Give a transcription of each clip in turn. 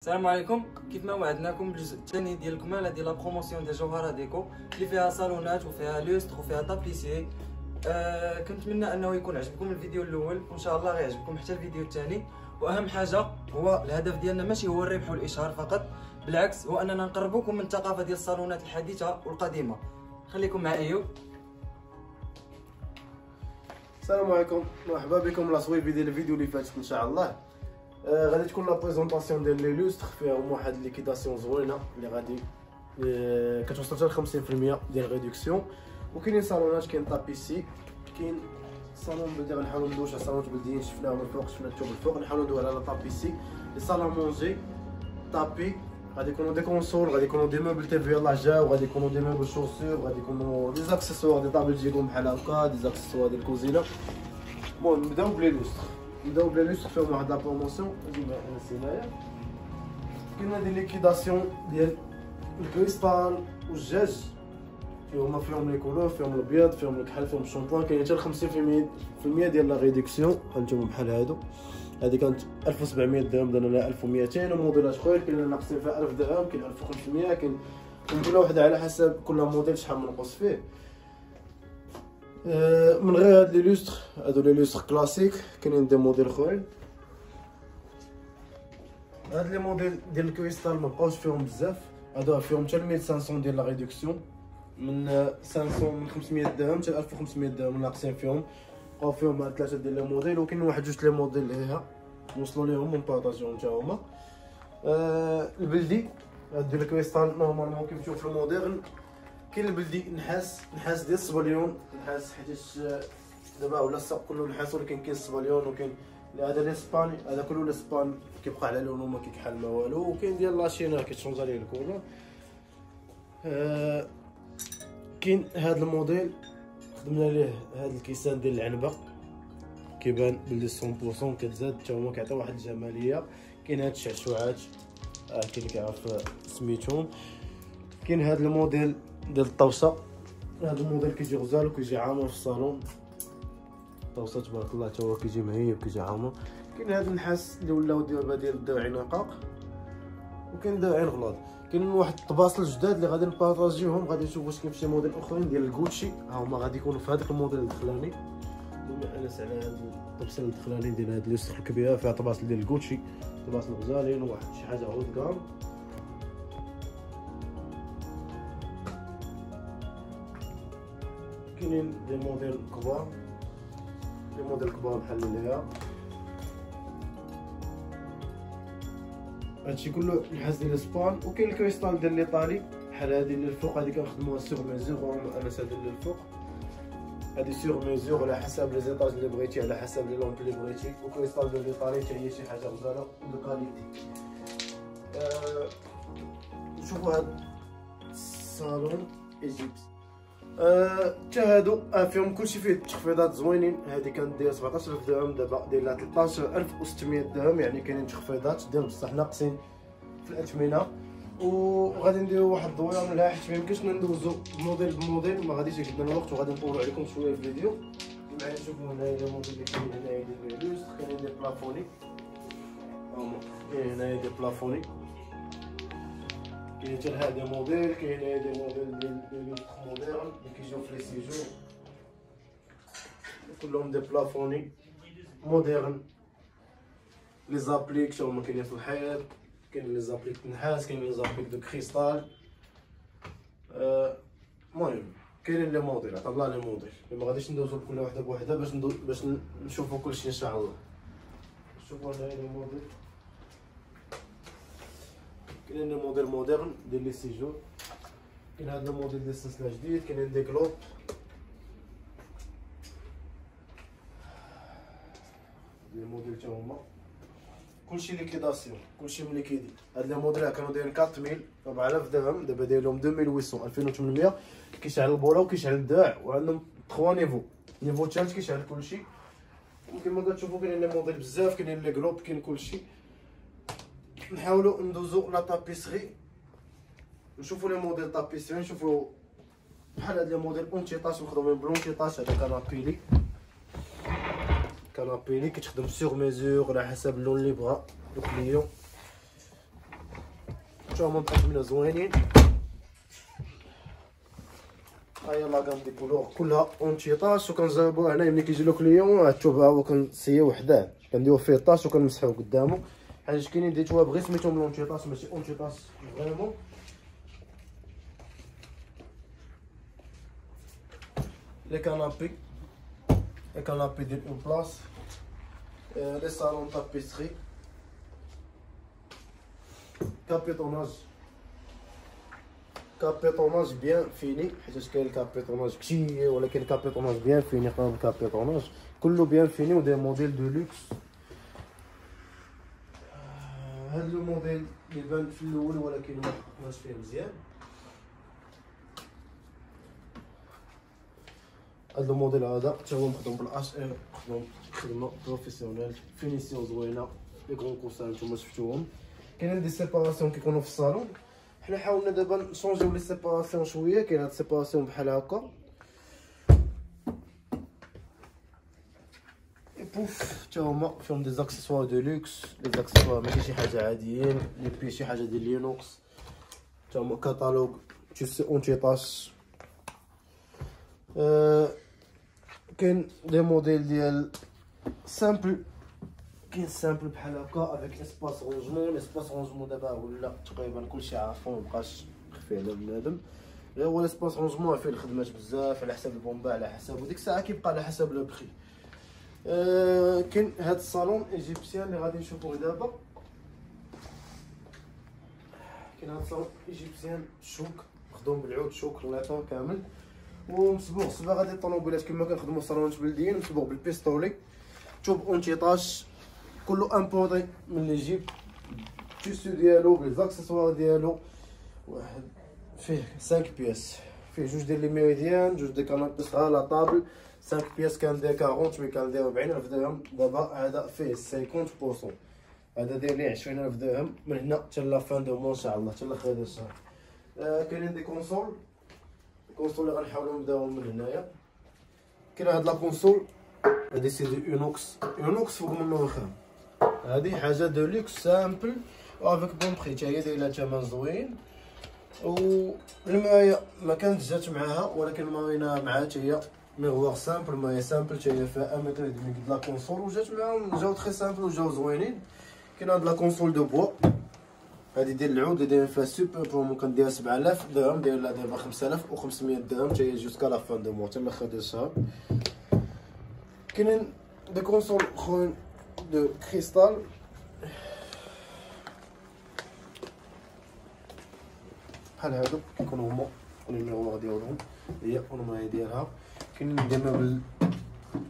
السلام عليكم. كيف ما وعدناكم بالجزء الثاني ديال الكماله ديال لا بروموسيون ديال جوهره ديكو اللي فيها صالونات وفيها لوستر وفيها طابليسي. كنتمنى انه يكون عجبكم الفيديو الاول وان شاء الله غيعجبكم حتى الفيديو الثاني. واهم حاجه هو الهدف ديالنا ماشي هو الربح والاشهار فقط، بالعكس هو اننا نقربوكم من الثقافه ديال الصالونات الحديثه والقديمه. خليكم مع ايوب. السلام عليكم، مرحبا بكم لا صويبي ديال الفيديو اللي فاتت ان شاء الله. غادي تكون لا بريزونطاسيون ديال لي لوستر، فيها واحد ليكيداسيون زوينه اللي غادي كتوصل حتى ل 50% ديال ريدكسيون. وكاينين صالونات، كاين طابيسي، كاين صالون بلدي غنحاولوا ندوش على صالونات بلديين شفناهم الفوق، شفنا الثوب الفوق، نحاولوا ندوي على لا طابيسي، لي صالون مونجي، طابي. غادي يكونوا دي كونسول، غادي يكونوا دي موبل تي في يلاه جاو، غادي يكونوا دي موبل شوسور، غادي يكونوا دي زاكسيسوار دي طابل جيكم بحال هكا، دي زاكسيسوار ديال الكوزينه. بون نبداو بلي لوستر. نبداو بلي لوستر فيهم واحد لا بروموسيون ديما نسيناها. كاين دي ليكيداسيون ديال الكريستال والجاج، فيهم لي كولور، فيهم الابيض، فيهم الكحل، فيهم الشامبوان. كاين حتى 50% ديال لا ريدكسيون. هانتوما بحال هادو، هادي كانت 1700 درهم درنا لها 1200. وموديلات اخرين كاين ناقصين فيها 1000 درهم، كاين 1500، كاين كل وحده على حسب كل موديل شحال منقص فيه. من غير هاد لي لوستر، هادو لي لوستر كلاسيك، كاينين دي موديل اخرين. هاد لي موديل ديال الكريستال مبقاوش فيهم بزاف، هادو فيهم حتى 1500 ديال لا ريدكسيون، من 500 من 500 درهم حتى 1500 درهم ناقصين فيهم. بقاو فيهم هاد ثلاثه ديال لي موديل، وكاين واحد جوج لي موديل اللي وصلوا ليهم ونبارطاجيوهم حتى هما. البلدي هاد ديال الكريستال نورمالمون كيف تشوف في الموديرن. كاين البلدي نحاس ديال الصبليون، نحاس حيتاش دابا ولا السوق كله نحاس، ولكن كاين الصبليون وكاين هذا الاسباني، هذا كله الاسبان كيبقى على لونه ما كيكحل ما والو. وكاين ديال لاشينا كيتشونج عليه الكولور. كاين هذا الموديل خدمنا ليه هذا الكيسان ديال العنبه، كيبان بلي 100% كتزاد حتى هما كيعطيو واحد الجماليه. كاين هاد الشعشوعات كاين اللي كيعرف سميتهم. كاين هذا الموديل ديال الطوسه، هذا الموديل كيجي غزال وكيجي عامر في الصالون. الطوسه تبارك الله حتى هو كيجي مهيب كيجي عامر. كاين هذا النحاس اللي ولاو دابا ديال الدرعين رقاق، وكاين درعين غلاظ. كاين واحد الطباصل جداد اللي غادي نبارطاجيوهم، غادي نشوف واش كاين شي موديل اخرين ديال الكوتشي، ها هما غادي يكونوا في هذاك الموديل الدخلاني. بما انس على هذا الطبسل الدخلاني ديال هاد لوستر الكبيره فيها طباصل ديال الكوتشي، طباصل غزالين وواحد شي حاجه هود كام. كاينين دي موديل كبار، دي موديل كبار بحال اللي هي. هادشي كله نحاس ديال الاسبان. وكاين الكريستال ديال ليطالي بحال هادي اللي الفوق، هادي كنخدموها سيغ ميزور. انا هادي اللي الفوق هادي سيغ ميزور على حسب لي زيطاج اللي بغيتي، على حسب لي لومب اللي بغيتي. وكريستال ديال ليطالي حتى هي شي حاجه غزاله دو كاليتي. نشوفوا هاد الصالون ايجيبت. حتى هادو فيهم كلشي فيه تخفيضات زوينين. هادي كانت دايره 17000 درهم، دابا دايره 13600 درهم، يعني كاينين تخفيضات ديال بصح ناقصين في الاثمنه. وغادي نديرو واحد الدويره منها حيت ميمكنش ندوزو موديل بموديل، ما غاديش يقدنا الوقت، وغادي نطولو عليكم شويه في الفيديو. معايا نشوفو هنايا الموديل اللي كاين هنايا ديال لوستر. كاينين دي بلافوني، كاين هنايا دي بلافوني، كاين حتى هذا موديل، كاين هذا موديل ديال لوستر موديرن اللي كيجيو في لي سيجور، كلهم دي بلافوني موديرن. لي زابليك تا هما كاينين في الحيط، كاين لي زابليك نحاس، كاين لي زابليك دو كريستال. المهم كاينين لي موديل، عطا الله لي موديل. ما غاديش ندوزو بكل وحده بوحده باش نشوفو كلشي ان شاء الله. شوفوا هنايا لي موديل، كاين لي موديل موديرن ديال لي سيجور. كاين هذا الموديل ديال السلسله جديد، كاينين دي كلوب، دي موديل تا هما كلشي ليكيداسيون، كلشي مليكيدي. هاد لي موديل كانوا دايرين 4000 4000 درهم، دابا داير لهم 2800 2800. كيشعل البوله وكيشعل الدراع، وعندهم 3 نيفو. نيفو الثالث كيشعل كلشي. وكما كتشوفوا كاينين لي موديل بزاف، كاينين لي كلوب، كاين كلشي. نحاولوا ندوزو لا طابيسري، نشوفوا لي موديل طابيسري، نشوفوا بحال هاد لي موديل اونتيطاج مخدومين بلونتيطاج. هذا كانابيلي كتخدم سيغ ميزور على حسب اللون اللي بغا الكليون. هما مقسمين زوينين. هاهي لا كام دي كولور كلها اونتيطاش، وكنجربوه هنا ملي كيجي له كليون تشوف ها هو كنسيو وحداه كنديرو فيه طاش وكنمسحوه قدامه. حيت كاينين دي تواب غير سميتهم لونتيطاش ماشي اونتيطاش فريمون. لي كانابي ديال اون بلاص، لي صالون تابيسري، كابيطوناج بيان فيني، حيت كاين الكابيطوناج كتير ولكن الكابيطوناج بيان فيني قبل الكابيطوناج كله بيان فيني ودي موديل دو لوكس. هاد لو موديل اللي بان في الاول ولكن ما حققناش فيه مزيان. هاد الموديل هذا حتى هو مخدوم بالاش ار، مخدوم خدمه بروفيسيونيل، فينيسيون زوينه، لي كرون كوسان نتوما شفتوهم. كاينين دي سيباراسيون كيكونوا في الصالون. حنا حاولنا دابا نشونجيو لي سيباراسيون شويه، كاين هاد سيباراسيون بحال هكا بوف حتى هما فيهم دي زاكسيسوار دو لوكس، لي زاكسيسوار ماشي شي حاجه عاديين، لي بي شي حاجه ديال لينوكس. حتى هما كاتالوج تشوف اونتيطاش. كاين دي موديل ديال سامبل، كاين سامبل بحال هكا افيك اسباس رونجمون. اسباس رونجمون دابا ولا تقريبا كلشي عارفو مبقاش مخفي على بنادم، غير هو اسباس رونجمون فيه الخدمات بزاف على حساب البومبا على حساب، وديك الساعه كيبقى على حساب لو بخي. كاين هاد الصالون ايجيبسيان اللي غادي نشوفوه دابا. كاين هاد الصالون ايجيبسيان شوك مخدوم بالعود، شوك ليطون كامل ومصبوغ صباغه ديال الطوموبيلات كما كنخدموا الصالونات بلديين، مصبوغ بالبيستولي. شوف اونتيطاج كله امبورطي من ليجيبت، التيسو ديالو بالزاكسيسوار ديالو. واحد فيه 5 بياس، فيه جوج ديال لي ميريديان، جوج ديال كانابي صغار لا طابل. 5 بياس كان داير 40 مي كان داير 40,000 درهم. دابا هذا فيه 50%، هذا داير ليه 20,000 درهم من هنا حتى لا فان دو مون ان شاء الله، حتى لاخر هذا الشهر. كاينين دي كونسول اللي غنحاولوا نبداو من هنايا. كاين هاد لا كونسول هادي سي دي اونوكس فوق منو رخام. هادي حاجه دو لوكس سامبل افيك بون بري، حتى هي دايره ثمن زوين. والمرايه ما كانت جات معاها ولكن مارينا معاها حتى هي ميغوار سامبل، مرايه سامبل حتى هي فيها 1 متر دمي قد لا كونسول، وجات معاهم جاو تري سامبل وجاو زوينين. كاين هاد لا كونسول دو بوا، هادي ديال العود اللي دايرين فيها سوبر برومو، كنديرها 7000 درهم، داير لها دابا 5500 درهم حتى هي جوسكا لا فان دو موا، حتى لاخر ديال الشهر. كاينين دي كونسول اخرين دو كريستال، بحال هادو كيكونوا هما لي ميغوار ديالهم، هي المرايه ديالها. كاينين دي ميبل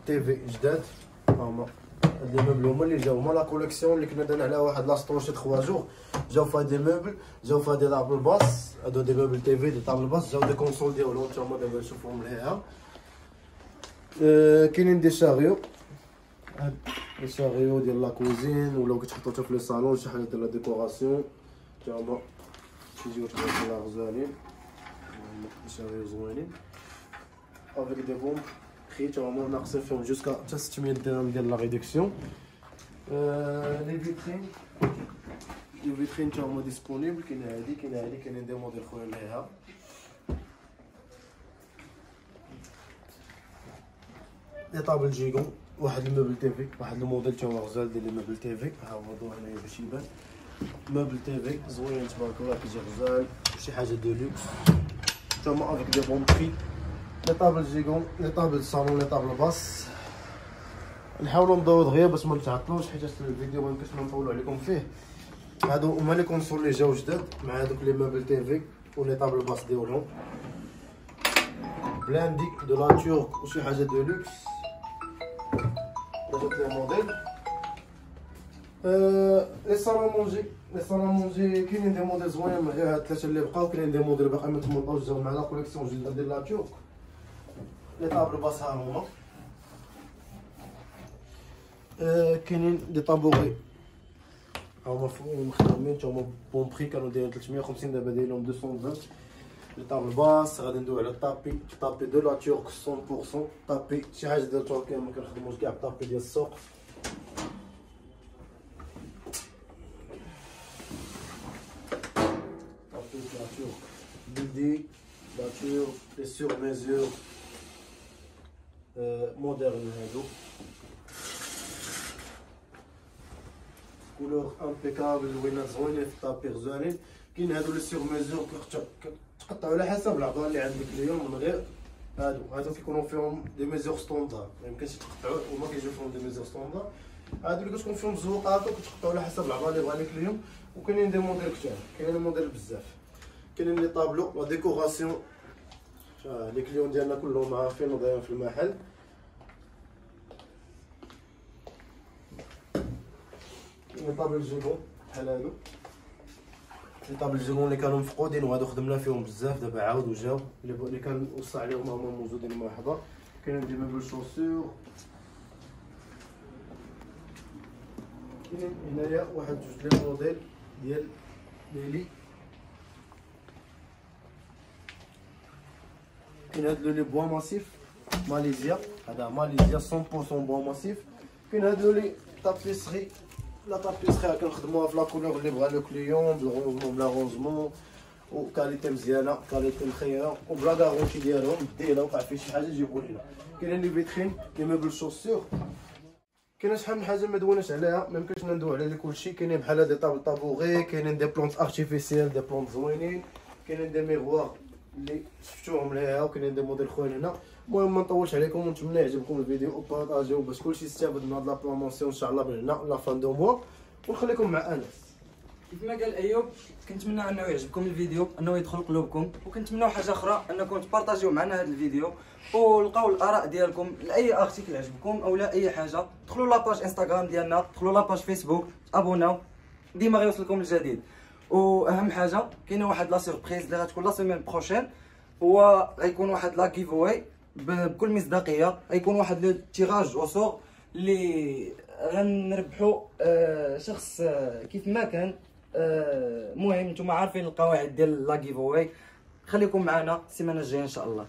تي في جداد، هما هاد لي ميبل هما اللي جاو، هما لا كوليكسيون اللي كنا درنا عليها واحد لاستروشي 3 جور. جاو فيها دي ميبل، جاو فيها دي طابل باس، هادو دي ميبل تي في دي طابل باس، جاو دي كونسول ديالهم حتى هما دابا نشوفوهم لهيها. كاينين دي شاريو، هاد لي شاريو ديال لا كوزين ولاو كتحطو حتى في لي صالون شي حاجه ديال لا ديكوراسيون، حتى هما كيجيو تبارك الله غزالين، لي شاريو زوينين افيك دي بومب خي، حتى هما ناقصين فيهم جوسكا حتى 600 درهم ديال لا ريدكسيون. لي فيترين حتى هما ديسپونيبل، كاينه هادي كاينه هادي، كاينين دي موديل خويا ليها. لي طابل جيغون، واحد الموبل تي في، واحد الموديل تا هو غزال ديال لي موبل تي في، ها هو موضوع هنايا باش يبان. موبل تي في زوين تبارك الله، كيجي غزال شي حاجه دو لوكس، تا هما افيك دي بون بري. لي طابل جيغون، لي طابل صالون، لي طابل باس. نحاولوا نبداو دغيا باش ما نتعطلوش حيت الفيديو ما يمكنش نطولوا عليكم فيه. هادو هما لي كونسول اللي جاو جداد مع هادوك لي موبل تي في ولي طابل باس ديالهم، بلاندي دو لا تورك وشي حاجه دو لوكس. جات لي موديل لي صالون مونجي كاينين دي موديل زوينين من غير هاد 3 اللي بقاو، كاينين دي موديل باقي ما تمطاوش جاو مع لا كوليكسيون جديده ديال لا تورك. لي طابل باس ها هما، كاينين دي طابوغي هما مخدومين تا هما بون بري، كانوا دايرين 350 دابا دايرين 220. لي طابل باس غادي ندوي على الطابي دو لا تورك 100%، طابي شي حاجه ديال تركيا ما كنخدموش كاع الطابي ديال السوق. جلدي ناتور لي سور ميزور مودرن هادو كولور امبيكابل زوينات زوينين في الطابيغ زوينين. كاين هادو لي سور ميزور كتقطعو على حسب العضله اللي عندك اليوم، من غير هادو كيكونوا فيهم دي ميزور ستوندار، ميمكنش تقطعو وما كيجيو فيهم دي ميزور ستوندار. هادو اللي كتكون فيهم زوقات وكتقطعو على حسب العضله اللي بغا لك اليوم. وكاينين دي موديل كثار، كاينين موديل بزاف، كاينين لي طابلو لا ديكوراسيون لي كليون ديالنا كلهم عارفين ودايرين في المحل. لي طابل جيبون بحال هادو، لي طابل جيبون اللي كانوا مفقودين وهادو خدمنا فيهم بزاف، دابا عاودوا جاو اللي كان وصى عليهم هما موجودين مرحبا. كاينين دي ميبل شوسور، كاينين هنايا واحد جوج لي موديل ديال ليلي. كاين هاد لي بوا ماسيف ماليزيا، هذا ماليزيا 100% بوا ماسيف. كاين هادو لي طابيسري، لا طابيسري كنخدموها في لا كولور اللي بغا لو كليون، بالغونجمون بلا غونجمون، وكاليتي مزيانه كاليتي مخيره وبلا كارونتي ديالهم. بدينا وقع فيه شي حاجه جيبوا لينا. كاينين لي فيترين لي ميبل شوسور، كاين شحال من حاجه ما دوناش عليها، ما يمكنش ندوي على كلشي. كاينين بحال هادي طابل طابوغي، كاينين دي بلونط ارتيفيسيال، دي بلونط زوينين، كاينين دي ميغوار اللي شفتوهم ليها، وكاينين دي موديل خوين هنا. المهم ما نطولش عليكم ونتمنى يعجبكم الفيديو وبارطاجيو باش كلشي يستافد من هاد لا بروموسيون ان شاء الله من هنا لا فان دو موا. ونخليكم مع انس. كيف ما قال ايوب، كنتمنى انه يعجبكم الفيديو، انه يدخل قلوبكم، وكنتمناو حاجه اخرى انكم تبارطاجيو معنا هذا الفيديو ولقاو الاراء ديالكم لاي ارتيكل عجبكم او لا اي حاجه. دخلوا لاباج انستغرام ديالنا، دخلوا لاباج فيسبوك، ابوناو، ديما غيوصلكم الجديد. واهم حاجه كاينه واحد لا سوربريز اللي غتكون لا سيمين بروشين، هو غيكون واحد لا كيفوي بكل مصداقيه. غيكون واحد لو تيراج اوسور اللي غنربحوا شخص كيف ما كان. المهم نتوما عارفين القواعد ديال لا كيفوي. خليكم معنا السيمانه الجايه ان شاء الله.